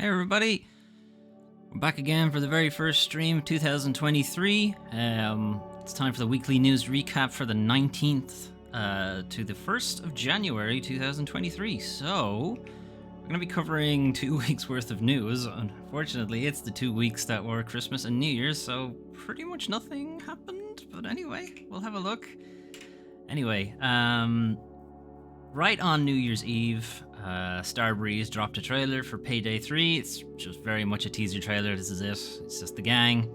Hey everybody, we're back again for the very first stream of 2023. It's time for the weekly news recap for the 19th to the 1st of January 2023. So, we're going to be covering 2 weeks worth of news. Unfortunately, it's the 2 weeks that were Christmas and New Year's, so pretty much nothing happened. But anyway, we'll have a look. Anyway, right on New Year's Eve, Starbreeze dropped a trailer for Payday 3. It's just very much a teaser trailer. This is it. It's just the gang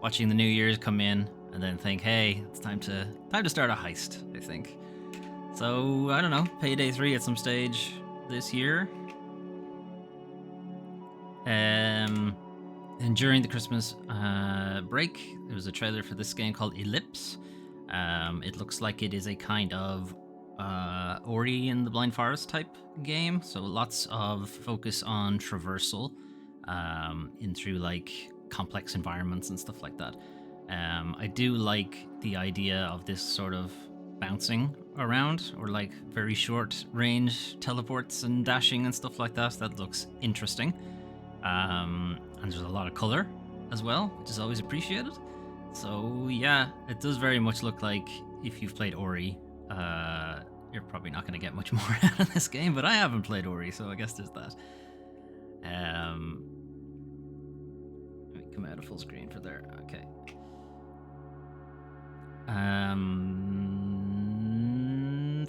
watching the New Year's come in and then think, hey, it's time to start a heist, I think. So, I don't know, Payday 3 at some stage this year. And during the Christmas break, there was a trailer for this game called Ellipse. It looks like it is a kind of Ori in the Blind Forest type game, so lots of focus on traversal in through like complex environments and stuff like that. I do like the idea of this sort of bouncing around or like very short range teleports and dashing and stuff like that. That looks interesting. And there's a lot of color as well, which is always appreciated. So yeah, it does very much look like if you've played Ori, you're probably not going to get much more out of this game, but I haven't played Ori, so I guess there's that. Let me come out of full screen for there. Okay.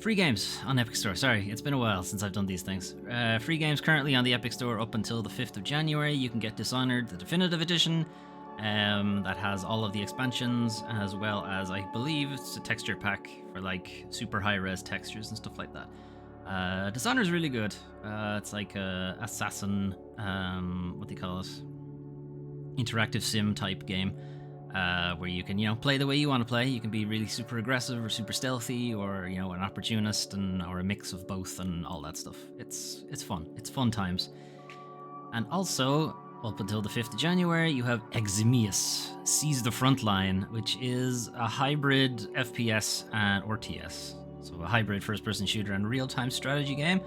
Free games on Epic Store. Sorry, it's been a while since I've done these things. Free games currently on the Epic Store up until the 5th of January. You can get Dishonored, the Definitive Edition. That has all of the expansions, as well as, I believe, it's a texture pack for like super high-res textures and stuff like that. Dishonored is really good. It's like a assassin, what do you call it? Interactive sim type game, where you can, play the way you want to play. You can be really super aggressive or super stealthy, or an opportunist, or a mix of both, and all that stuff. It's fun. It's fun times. And also, up until the 5th of January, you have Eximius, Seize the Frontline, which is a hybrid FPS and RTS. So a hybrid first-person shooter and real-time strategy game.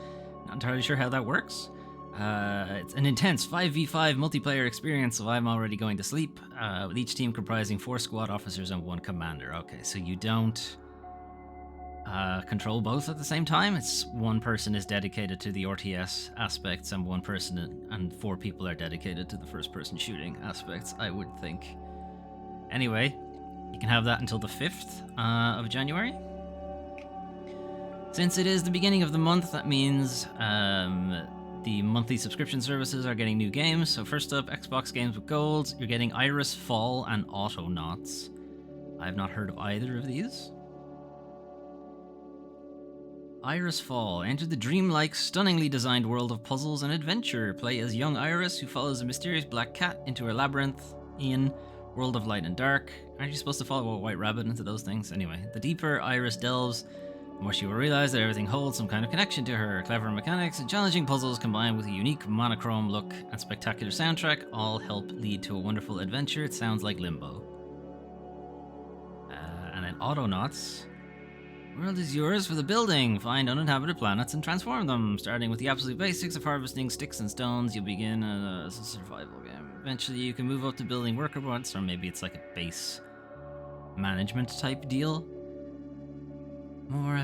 Not entirely sure how that works. It's an intense 5v5 multiplayer experience, so I'm already going to sleep, with each team comprising 4 squad officers and 1 commander. Okay, so you don't control both at the same time. It's one person is dedicated to the RTS aspects and one person and 4 people are dedicated to the first person shooting aspects, I would think. Anyway, you can have that until the 5th of January. Since it is the beginning of the month, that means the monthly subscription services are getting new games. So first up, Xbox Games with Gold, you're getting Iris Fall and Autonauts. I've not heard of either of these. Iris Fall. Enter the dreamlike, stunningly designed world of puzzles and adventure. Play as young Iris, who follows a mysterious black cat into a labyrinthian world of light and dark. Aren't you supposed to follow a white rabbit into those things? Anyway, the deeper Iris delves, the more she will realize that everything holds some kind of connection to her. Clever mechanics and challenging puzzles combined with a unique monochrome look and spectacular soundtrack all help lead to a wonderful adventure. It sounds like Limbo. And then Autonauts. World is yours for the building. Find uninhabited planets and transform them. Starting with the absolute basics of harvesting sticks and stones, you'll begin as a survival game. Eventually, you can move up to building worker bots, or maybe it's like a base management type deal.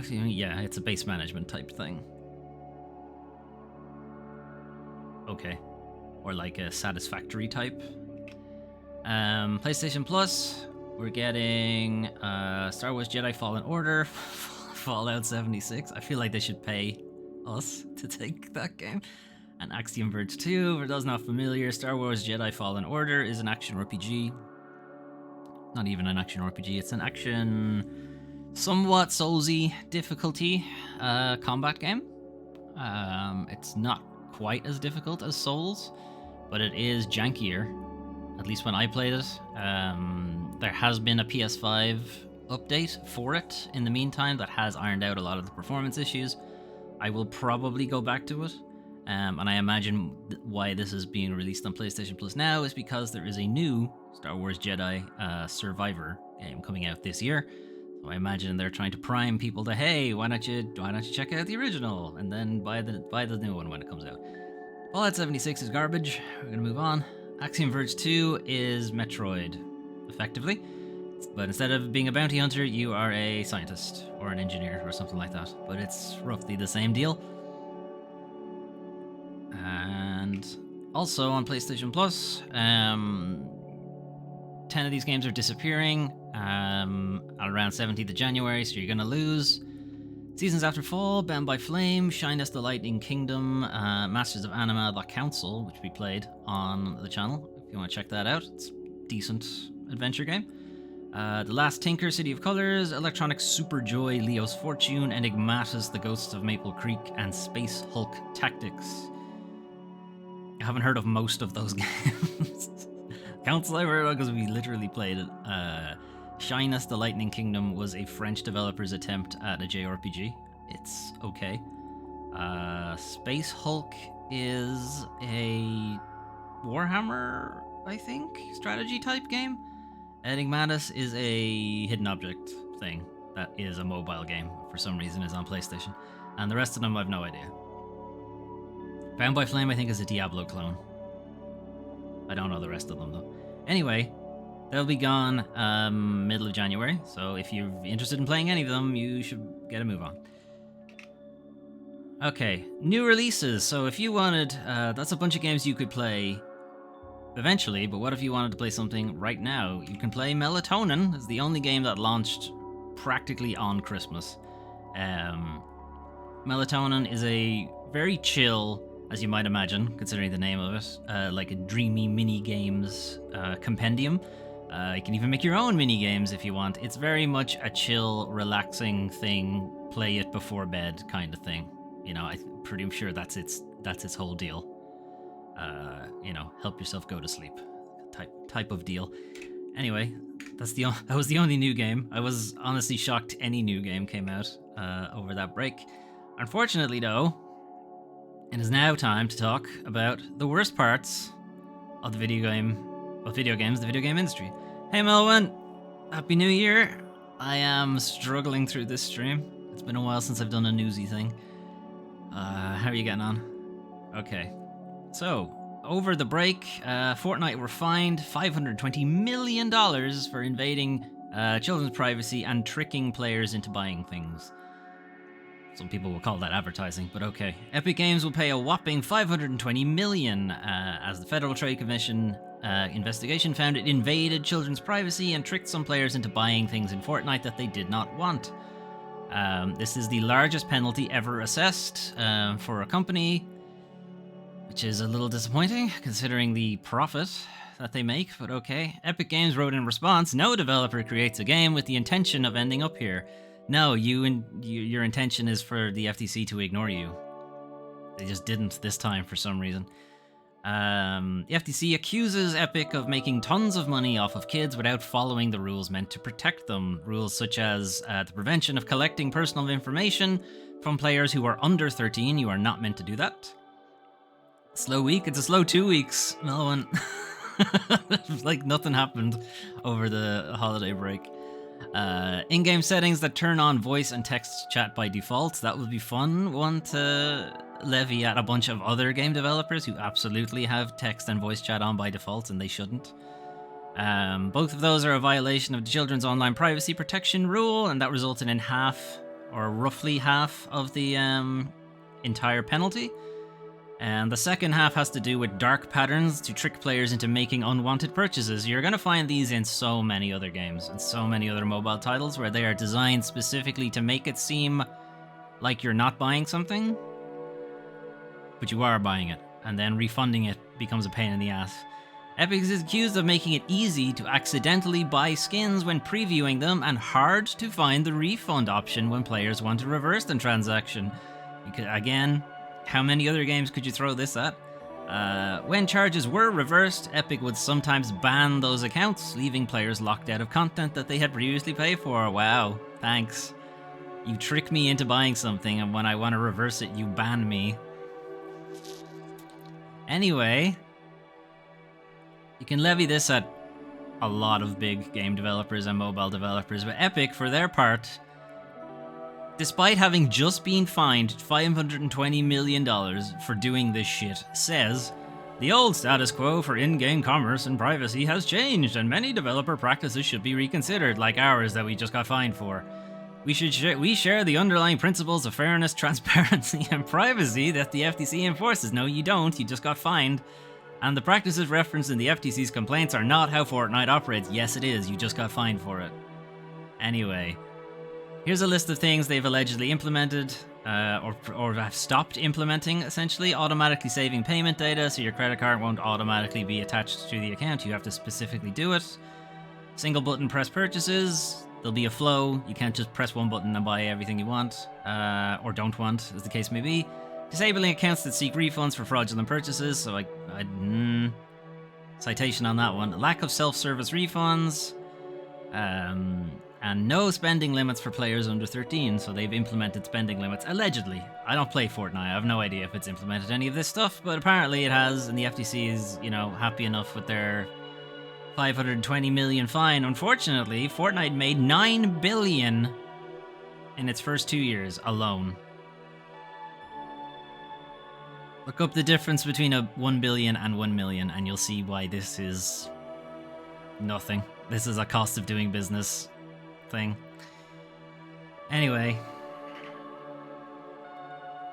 Yeah, it's a base management type thing. Okay. Or like a satisfactory type. PlayStation Plus. We're getting Star Wars Jedi Fallen Order, Fallout 76. I feel like they should pay us to take that game. And Axiom Verge 2. For those not familiar, Star Wars Jedi Fallen Order is an action RPG. Not even an action RPG, it's an action, somewhat Soulsy difficulty combat game. It's not quite as difficult as Souls, but it is jankier. At least when I played it. There has been a PS5 update for it in the meantime that has ironed out a lot of the performance issues. I will probably go back to it. And I imagine why this is being released on PlayStation Plus now is because there is a new Star Wars Jedi Survivor game coming out this year. So I imagine they're trying to prime people to, hey, why don't you check out the original and then buy the new one when it comes out. Fallout 76 is garbage. We're gonna move on. Axiom Verge 2 is Metroid, effectively. But instead of being a bounty hunter, you are a scientist or an engineer or something like that. But it's roughly the same deal. And also on PlayStation Plus, 10 of these games are disappearing at around 17th of January, so you're going to lose. Seasons After Fall, Bound by Flame, Shine as the Lightning Kingdom, Masters of Anima, The Council, which we played on the channel. If you want to check that out, it's a decent adventure game. The Last Tinker, City of Colors, Electronic Super Joy, Leo's Fortune, Enigmatus, The Ghosts of Maple Creek, and Space Hulk Tactics. I haven't heard of most of those games. Council I've heard of because we literally played it. Shine as the Lightning Kingdom was a French developer's attempt at a JRPG. It's okay. Space Hulk is a Warhammer, I think, strategy type game. Enigmatus is a hidden object thing that is a mobile game. For some reason is on PlayStation. And the rest of them I've no idea. Bound by Flame I think is a Diablo clone. I don't know the rest of them though. Anyway, they'll be gone middle of January, so if you're interested in playing any of them, you should get a move on. Okay, new releases. So if you wanted, that's a bunch of games you could play eventually, but what if you wanted to play something right now? You can play Melatonin. It's the only game that launched practically on Christmas. Melatonin is a very chill, as you might imagine, considering the name of it, like a dreamy mini games compendium. You can even make your own mini games if you want. It's very much a chill, relaxing thing. Play it before bed, kind of thing. You know, I'm pretty sure that's its whole deal. You know, help yourself go to sleep, type of deal. Anyway, that was the only new game. I was honestly shocked any new game came out over that break. Unfortunately, though, it is now time to talk about the worst parts of the video game industry. Hey Melvin, Happy New Year. I am struggling through this stream. It's been a while since I've done a newsy thing. How are you getting on? Okay. So, over the break, Fortnite were fined $520 million for invading children's privacy and tricking players into buying things. Some people will call that advertising, but okay. Epic Games will pay a whopping $520 million as the Federal Trade Commission investigation found it invaded children's privacy and tricked some players into buying things in Fortnite that they did not want. This is the largest penalty ever assessed for a company, which is a little disappointing considering the profit that they make, but okay. Epic Games wrote in response, "No developer creates a game with the intention of ending up here. No, your intention is for the FTC to ignore you. They just didn't this time for some reason." The FTC accuses Epic of making tons of money off of kids without following the rules meant to protect them. Rules such as the prevention of collecting personal information from players who are under 13. You are not meant to do that. Slow week? It's a slow 2 weeks, Melvin. Like nothing happened over the holiday break. In-game settings that turn on voice and text chat by default. That would be fun one to levy at a bunch of other game developers who absolutely have text and voice chat on by default, and they shouldn't. Both of those are a violation of the Children's Online Privacy Protection Rule, and that resulted in half, or roughly half, of the entire penalty. And the second half has to do with dark patterns to trick players into making unwanted purchases. You're going to find these in so many other games and so many other mobile titles where they are designed specifically to make it seem like you're not buying something, but you are buying it, and then refunding it becomes a pain in the ass. Epic is accused of making it easy to accidentally buy skins when previewing them and hard to find the refund option when players want to reverse the transaction. Again, how many other games could you throw this at? When charges were reversed, Epic would sometimes ban those accounts, leaving players locked out of content that they had previously paid for. Wow, thanks. You trick me into buying something, and when I want to reverse it, you ban me. Anyway, you can levy this at a lot of big game developers and mobile developers, but Epic, for their part, despite having just been fined $520 million for doing this shit, says, "The old status quo for in-game commerce and privacy has changed, and many developer practices should be reconsidered, like ours that we just got fined for. We share the underlying principles of fairness, transparency, and privacy that the FTC enforces. No, you don't. You just got fined. And the practices referenced in the FTC's complaints are not how Fortnite operates. Yes, it is. You just got fined for it." Anyway, here's a list of things they've allegedly implemented, or have stopped implementing, essentially. Automatically saving payment data, so your credit card won't automatically be attached to the account. You have to specifically do it. Single button press purchases. There'll be a flow. You can't just press one button and buy everything you want, or don't want, as the case may be. Disabling accounts that seek refunds for fraudulent purchases, so citation on that one. Lack of self-service refunds, and no spending limits for players under 13, so they've implemented spending limits, allegedly. I don't play Fortnite, I have no idea if it's implemented any of this stuff, but apparently it has, and the FTC is, happy enough with their $520 million fine. Unfortunately, Fortnite made $9 billion in its first 2 years alone. Look up the difference between a 1 billion and 1 million, and you'll see why this is nothing. This is a cost of doing business thing. Anyway,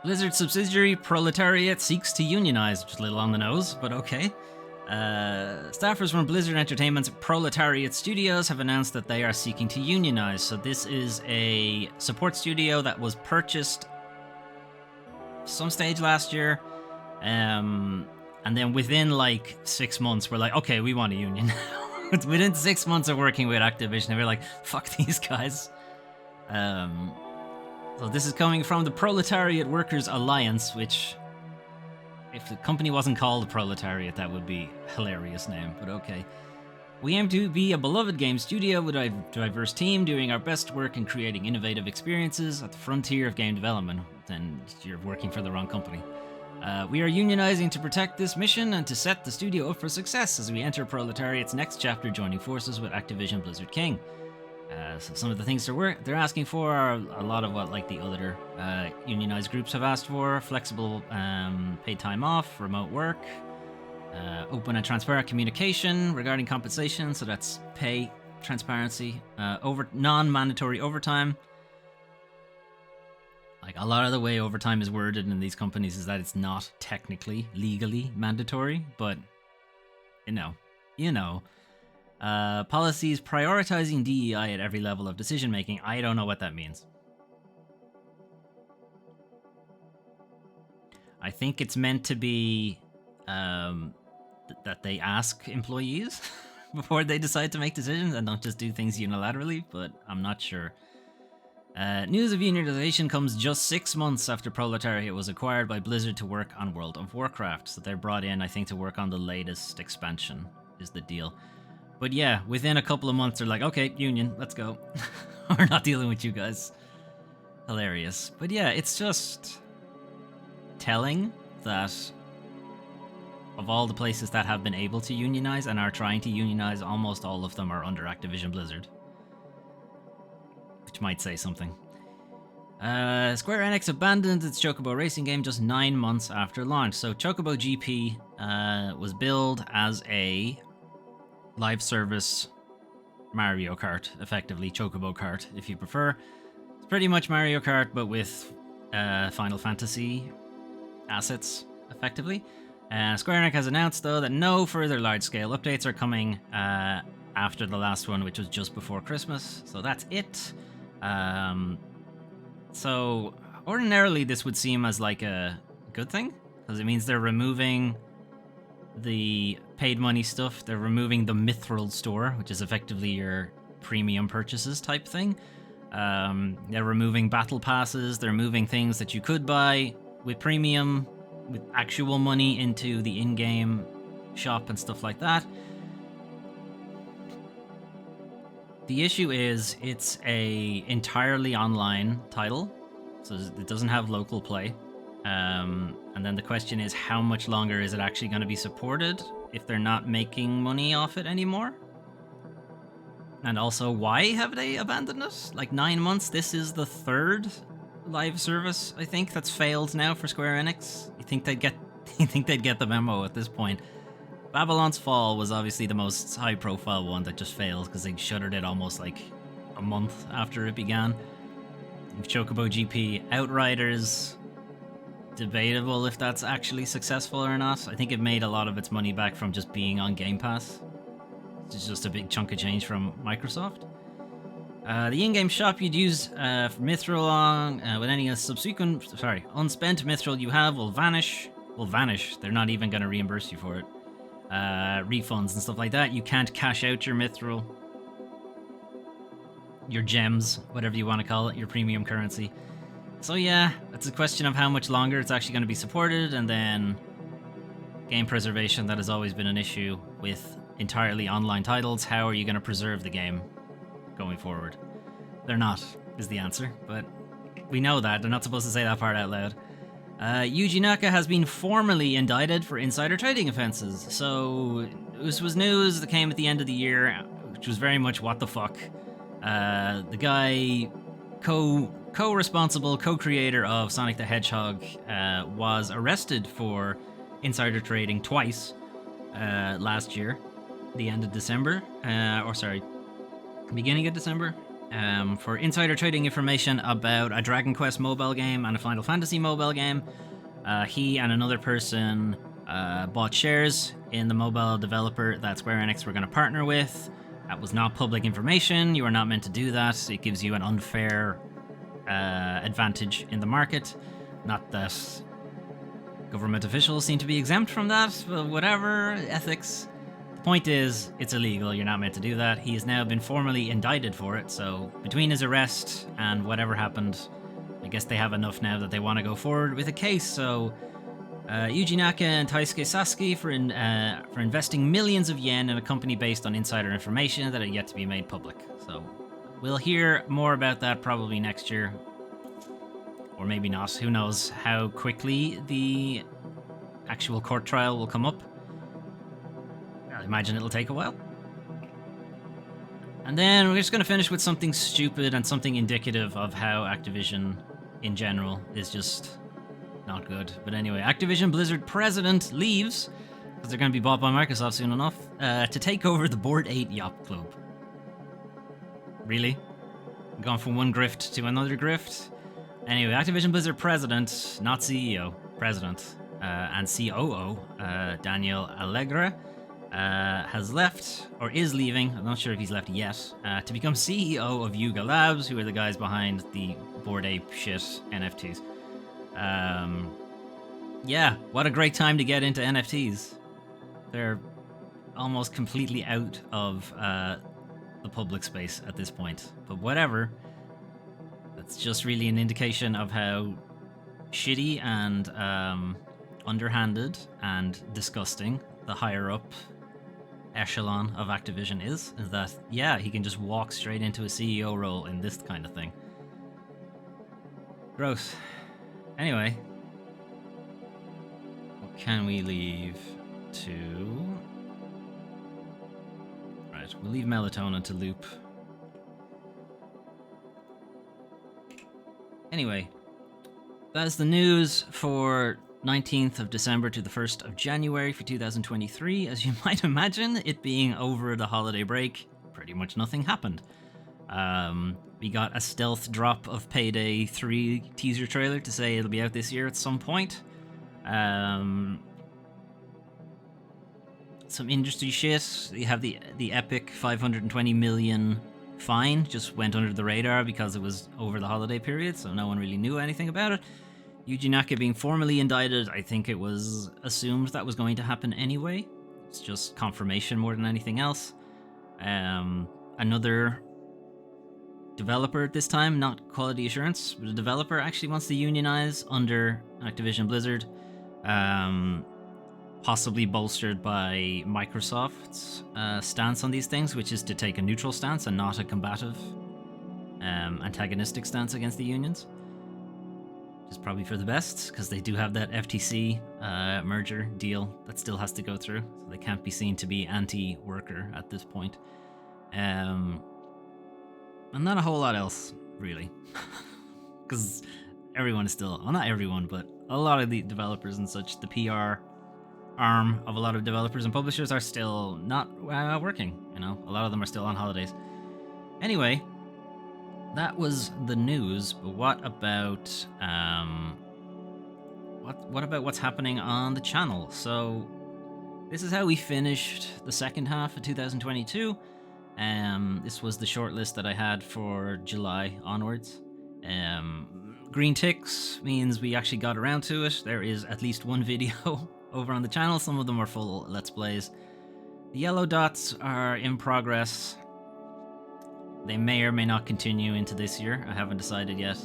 Blizzard subsidiary Proletariat seeks to unionize, which is a little on the nose, but okay. Staffers from Blizzard Entertainment's Proletariat Studios have announced that they are seeking to unionize. So this is a support studio that was purchased some stage last year, and then within 6 months we're like, okay, we want a union. Within 6 months of working with Activision, we're like, fuck these guys. So this is coming from the Proletariat Workers Alliance, which, if the company wasn't called the Proletariat, that would be a hilarious name, but okay. "We aim to be a beloved game studio with a diverse team, doing our best work in creating innovative experiences at the frontier of game development." Then you're working for the wrong company. "We are unionizing to protect this mission and to set the studio up for success as we enter Proletariat's next chapter, joining forces with Activision Blizzard King." So some of the things they're asking for are a lot of what the other unionized groups have asked for: flexible paid time off, remote work, open and transparent communication regarding compensation, so that's pay, transparency, non-mandatory overtime. A lot of the way overtime is worded in these companies is that it's not technically, legally mandatory, but you know. Policies prioritizing DEI at every level of decision making. I don't know what that means. I think it's meant to be that they ask employees before they decide to make decisions and don't just do things unilaterally, but I'm not sure. News of unionization comes just 6 months after Proletariat was acquired by Blizzard to work on World of Warcraft. So they're brought in, I think, to work on the latest expansion, is the deal. But yeah, within a couple of months, they're like, okay, union, let's go. We're not dealing with you guys. Hilarious. But yeah, it's just telling that of all the places that have been able to unionize and are trying to unionize, almost all of them are under Activision Blizzard. Which might say something. Square Enix abandoned its Chocobo racing game just 9 months after launch. So Chocobo GP was billed as a live service Mario Kart, effectively Chocobo Kart, if you prefer. It's pretty much Mario Kart, but with Final Fantasy assets, effectively. Square Enix has announced, though, that no further large-scale updates are coming after the last one, which was just before Christmas. So that's it. So ordinarily this would seem as a good thing, because it means they're removing the paid money stuff. They're removing the Mithril store, which is effectively your premium purchases type thing. They're removing battle passes. They're moving things that you could buy with premium, with actual money, into the in-game shop and stuff like that. The issue is it's a entirely online title, so it doesn't have local play. And then the question is, how much longer is it actually going to be supported if they're not making money off it anymore? And also, why have they abandoned it? 9 months? This is the third live service, I think, that's failed now for Square Enix. You think they'd get the memo at this point? Babylon's Fall was obviously the most high-profile one that just failed because they shuttered it almost like a month after it began. Chocobo GP, Outriders, debatable if that's actually successful or not. I think it made a lot of its money back from just being on Game Pass. It's just a big chunk of change from Microsoft. The in-game shop you'd use for Mithril with any unspent Mithril you have will vanish. They're not even going to reimburse you for it. Refunds and stuff like that. You can't cash out your Mithril, your gems, whatever you want to call it, your premium currency. So yeah, it's a question of how much longer it's actually going to be supported, and then game preservation. That has always been an issue with entirely online titles. How are you going to preserve the game going forward? They're not, is the answer, but we know that. They're not supposed to say that part out loud. Yuji Naka has been formally indicted for insider trading offenses. So this was news that came at the end of the year, which was very much what the fuck. The guy, co-responsible, co-creator of Sonic the Hedgehog, was arrested for insider trading twice last year, the end of December, beginning of December, for insider trading information about a Dragon Quest mobile game and a Final Fantasy mobile game. He and another person bought shares in the mobile developer that Square Enix were going to partner with. That was not public information. You are not meant to do that. It gives you an unfair advantage in the market. Not that government officials seem to be exempt from that, but whatever, ethics. The point is, it's illegal. You're not meant to do that. He has now been formally indicted for it, so between his arrest and whatever happened, I guess they have enough now that they want to go forward with a case. So Yuji Naka and Taisuke Sasuke for investing millions of yen in a company based on insider information that are yet to be made public. So we'll hear more about that probably next year, or maybe not. Who knows how quickly the actual court trial will come up. I imagine it'll take a while. And then we're just going to finish with something stupid and something indicative of how Activision in general is just not good. But anyway, Activision Blizzard president leaves, because they're going to be bought by Microsoft soon enough, to take over the Bored Ape Yacht Club. Really? Gone from one grift to another grift? Anyway, Activision Blizzard president, not CEO, president, and COO, Daniel Allegra, has left, or is leaving, I'm not sure if he's left yet, to become CEO of Yuga Labs, who are the guys behind the Bored Ape shit NFTs. Yeah, what a great time to get into NFTs. They're almost completely out of the public space at this point, but whatever. That's just really an indication of how shitty and underhanded and disgusting the higher up echelon of Activision is that, yeah, he can just walk straight into a CEO role in this kind of thing. Gross. Anyway, what can we leave to? Right, we'll leave Melatonin to loop. Anyway, that's the news for 19th of December to the 1st of January for 2023. As you might imagine, it being over the holiday break, pretty much nothing happened. We got a stealth drop of Payday 3 teaser trailer to say it'll be out this year at some point. Some industry shit. You have the epic 520 million fine just went under the radar because it was over the holiday period, so no one really knew anything about it. Yuji Naka being formally indicted, I think it was assumed that was going to happen anyway. It's just confirmation more than anything else. Another developer at this time, not quality assurance, but a developer actually wants to unionize under Activision Blizzard, possibly bolstered by Microsoft's stance on these things, which is to take a neutral stance and not a combative, antagonistic stance against the unions. Which is probably for the best, because they do have that FTC merger deal that still has to go through, so they can't be seen to be anti-worker at this point. And not a whole lot else, really. Because everyone is still, well, not everyone, but a lot of the developers and such, the PR arm of a lot of developers and publishers are still not working. A lot of them are still on holidays. Anyway, that was the news. But what about what about what's happening on the channel? So this is how we finished the second half of 2022. This was the shortlist that I had for July onwards. Green ticks means we actually got around to it. There is at least one video over on the channel. Some of them are full Let's Plays. The yellow dots are in progress. They may or may not continue into this year. I haven't decided yet.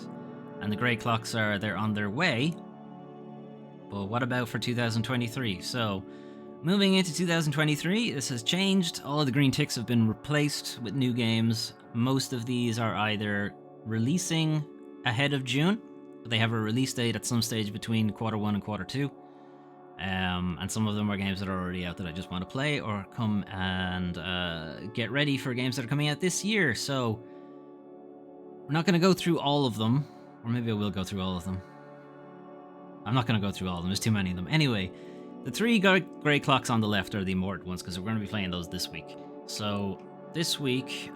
And the grey clocks they're on their way. But what about for 2023? So, moving into 2023, this has changed. All of the green ticks have been replaced with new games. Most of these are either releasing ahead of June. They have a release date at some stage between Q1 and Q2. And some of them are games that are already out that I just want to play or come and get ready for games that are coming out this year. So we're not going to go through all of them, or maybe I will go through all of them. I'm not going to go through all of them. There's too many of them. Anyway, the three grey clocks on the left are the important ones because we're going to be playing those this week. So this week,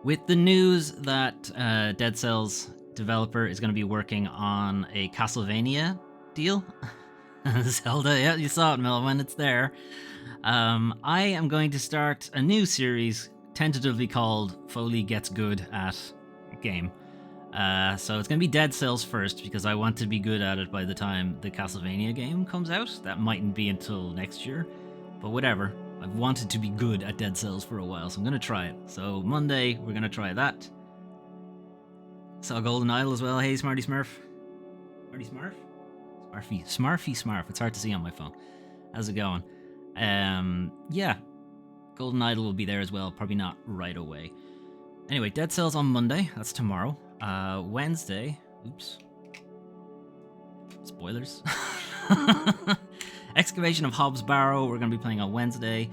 with the news that Dead Cells developer is going to be working on a Castlevania deal. Zelda, yeah, you saw it, Mel, when it's there. I am going to start a new series tentatively called Foley Gets Good at Game. So it's going to be Dead Cells first because I want to be good at it by the time the Castlevania game comes out. That mightn't be until next year, but whatever. I've wanted to be good at Dead Cells for a while, so I'm going to try it. So Monday, we're going to try that. Saw Golden Idol as well. Hey, Smarty Smurf. Smarty Smurf? Smarfy Smurf. It's hard to see on my phone. How's it going? Yeah. Golden Idol will be there as well. Probably not right away. Anyway, Dead Cells on Monday. That's tomorrow. Wednesday. Oops. Spoilers. Excavation of Hobbs Barrow. We're going to be playing on Wednesday.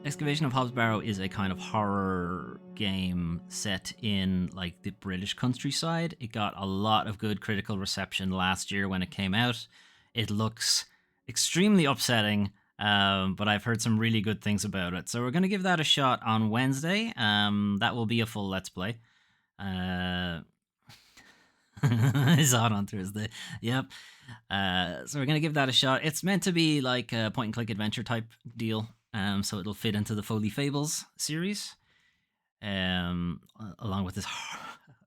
Excavation of Hobbs Barrow is a kind of horror game set in like the British countryside. It got a lot of good critical reception last year when it came out. It looks extremely upsetting, but I've heard some really good things about it. So we're going to give that a shot on Wednesday. That will be a full Let's Play. It's out on Thursday. Yep. So we're going to give that a shot. It's meant to be like a point-and-click adventure type deal. So it'll fit into the Foley Fables series, along with this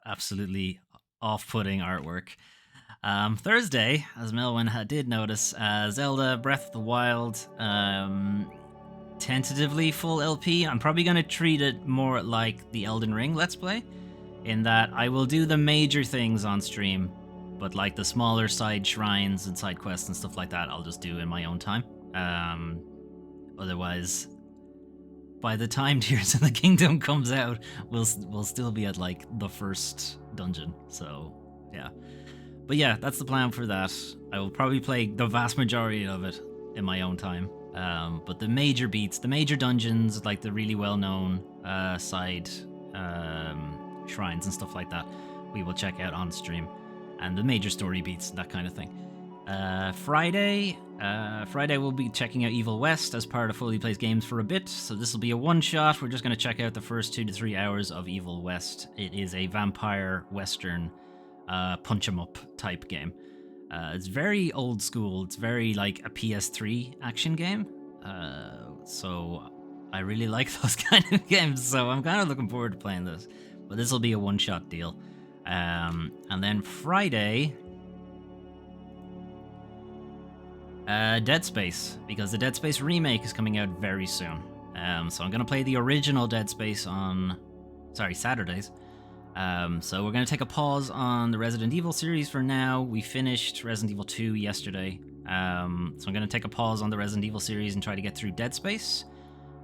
absolutely off-putting artwork. Thursday, as Melwin did notice, Zelda Breath of the Wild, tentatively full LP. I'm probably going to treat it more like the Elden Ring Let's Play, in that I will do the major things on stream, but like the smaller side shrines and side quests and stuff like that, I'll just do in my own time. Otherwise, by the time Tears of the Kingdom comes out, we'll still be at like the first dungeon. So yeah, but yeah, that's the plan for that. I will probably play the vast majority of it in my own time. But the major beats, the major dungeons, like the really well-known side shrines and stuff like that, we will check out on stream, and the major story beats, that kind of thing. Friday we'll be checking out Evil West as part of Foley Plays Games for a bit, so this will be a one-shot. We're just going to check out the first 2 to 3 hours of Evil West. It is a vampire western punch-em-up type game. It's very old school. It's very like a PS3 action game, so I really like those kind of games, so I'm kind of looking forward to playing this. But this will be a one-shot deal. And then Friday, Dead Space, because the Dead Space remake is coming out very soon. So I'm going to play the original Dead Space on Saturdays. So we're going to take a pause on the Resident Evil series for now. We finished Resident Evil 2 yesterday. So I'm going to take a pause on the Resident Evil series and try to get through Dead Space.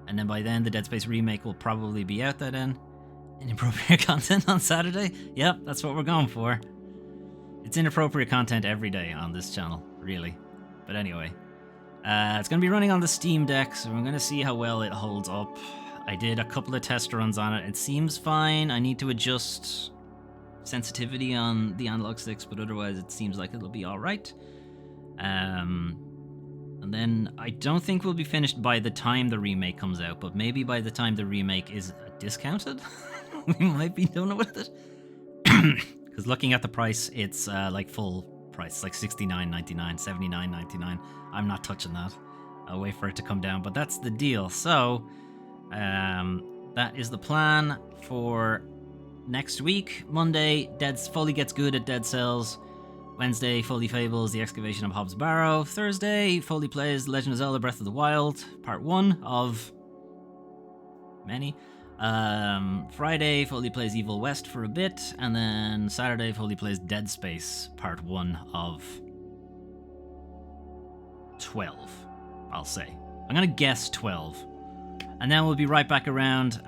And then by then, the Dead Space remake will probably be out then. Inappropriate content on Saturday? Yep, that's what we're going for. It's inappropriate content every day on this channel, really. But anyway, it's going to be running on the Steam Deck, so we're going to see how well it holds up. I did a couple of test runs on it. It seems fine. I need to adjust sensitivity on the analog sticks, but otherwise it seems like it'll be all right. And then I don't think we'll be finished by the time the remake comes out, but maybe by the time the remake is discounted, we might be done with it. Because looking at the price, it's like full price, like $69.99, $79.99. I'm not touching that. I'll wait for it to come down, but that's the deal. So that is the plan for next week. Monday, Foley gets good at Dead Cells. Wednesday, Foley fables The Excavation of Hobbs Barrow. Thursday, Foley plays Legend of Zelda Breath of the Wild, Part 1 of many. Friday, Foley plays Evil West for a bit. And then Saturday, Foley plays Dead Space, Part 1 of 12, I'll say. I'm going to guess 12. And then we'll be right back around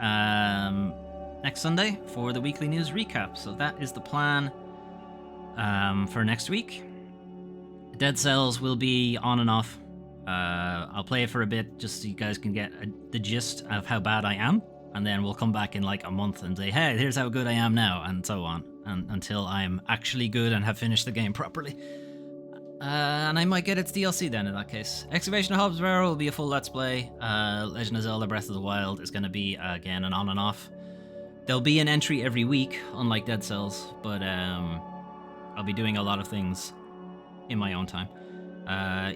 next Sunday for the weekly news recap. So that is the plan for next week. Dead Cells will be on and off. I'll play it for a bit just so you guys can get the gist of how bad I am, and then we'll come back in like a month and say, hey, here's how good I am now, and so on, and until I'm actually good and have finished the game properly. And I might get its DLC then in that case. Excavation of Hobbs Barrow will be a full Let's Play. Legend of Zelda Breath of the Wild is going to be, again, an on and off. There'll be an entry every week, unlike Dead Cells, but I'll be doing a lot of things in my own time.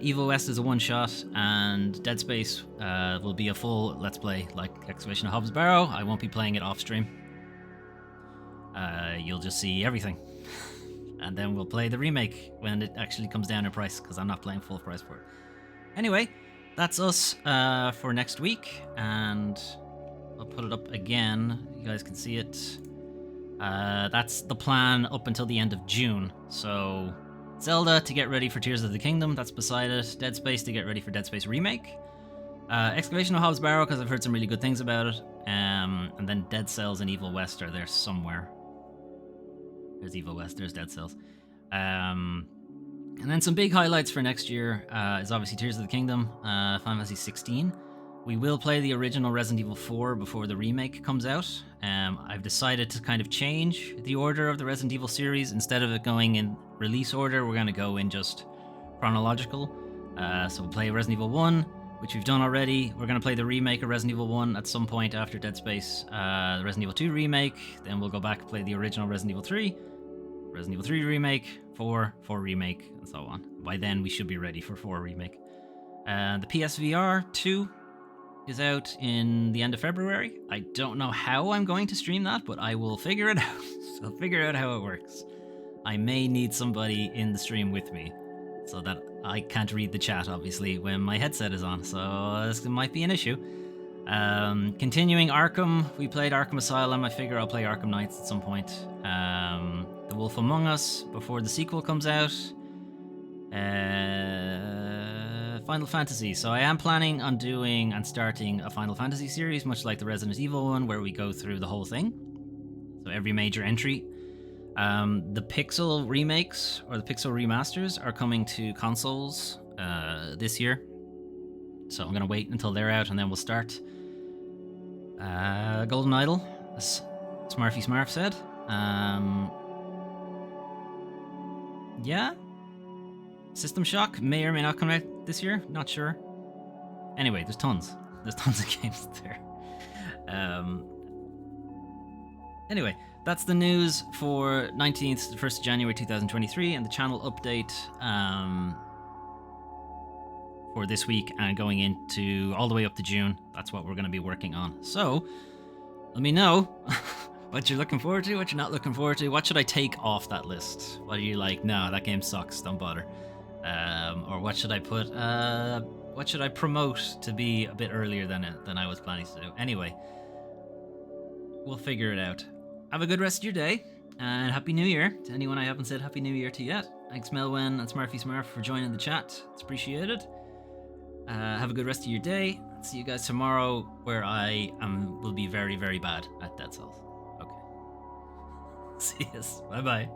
Evil West is a one-shot, and Dead Space will be a full Let's Play, like Excavation of Hobbs Barrow. I won't be playing it off-stream. You'll just see everything. And then we'll play the remake when it actually comes down in price, because I'm not playing full price for it. Anyway, that's us for next week, and I'll put it up again. You guys can see it. That's the plan up until the end of June. So Zelda to get ready for Tears of the Kingdom, that's beside it. Dead Space to get ready for Dead Space Remake. Excavation of Hobbs Barrow, because I've heard some really good things about it. And then Dead Cells and Evil West are there somewhere. There's Evil West, there's Dead Cells. And then some big highlights for next year is obviously Tears of the Kingdom, Final Fantasy 16. We will play the original Resident Evil 4 before the remake comes out. I've decided to kind of change the order of the Resident Evil series. Instead of it going in release order, we're going to go in just chronological. So we'll play Resident Evil 1, which we've done already. We're going to play the remake of Resident Evil 1 at some point after Dead Space. The Resident Evil 2 remake. Then we'll go back and play the original Resident Evil 3. Resident Evil 3 remake, 4 remake, and so on. By then, we should be ready for 4 remake. The PSVR 2 is out in the end of February. I don't know how I'm going to stream that, but I will figure it out. I'll figure out how it works. I may need somebody in the stream with me, so that I can't read the chat, obviously, when my headset is on, so this might be an issue. Continuing Arkham, we played Arkham Asylum. I figure I'll play Arkham Knights at some point. The Wolf Among Us before the sequel comes out. Final Fantasy. So I am planning on doing and starting a Final Fantasy series, much like the Resident Evil one, where we go through the whole thing. So every major entry. The Pixel remakes or the Pixel remasters are coming to consoles this year. So I'm going to wait until they're out and then we'll start. Golden Idol, as Smurfy Smurf said. Yeah. System Shock may or may not come out this year, not sure. Anyway, there's tons of games there. Anyway, that's the news for 19th to 1st of January 2023 and the channel update for this week and going into all the way up to June. That's what we're going to be working on. So, let me know what you're looking forward to, what you're not looking forward to. What should I take off that list? What are you like, no, that game sucks, don't bother. Or what should I put, what should I promote to be a bit earlier than I was planning to do? Anyway, we'll figure it out. Have a good rest of your day, and Happy New Year to anyone I haven't said Happy New Year to yet. Thanks Melwin and Smurfy Smurf for joining the chat. It's appreciated. Have a good rest of your day. See you guys tomorrow, where I will be very, very bad at Dead Cells. Okay. See you. Bye-bye.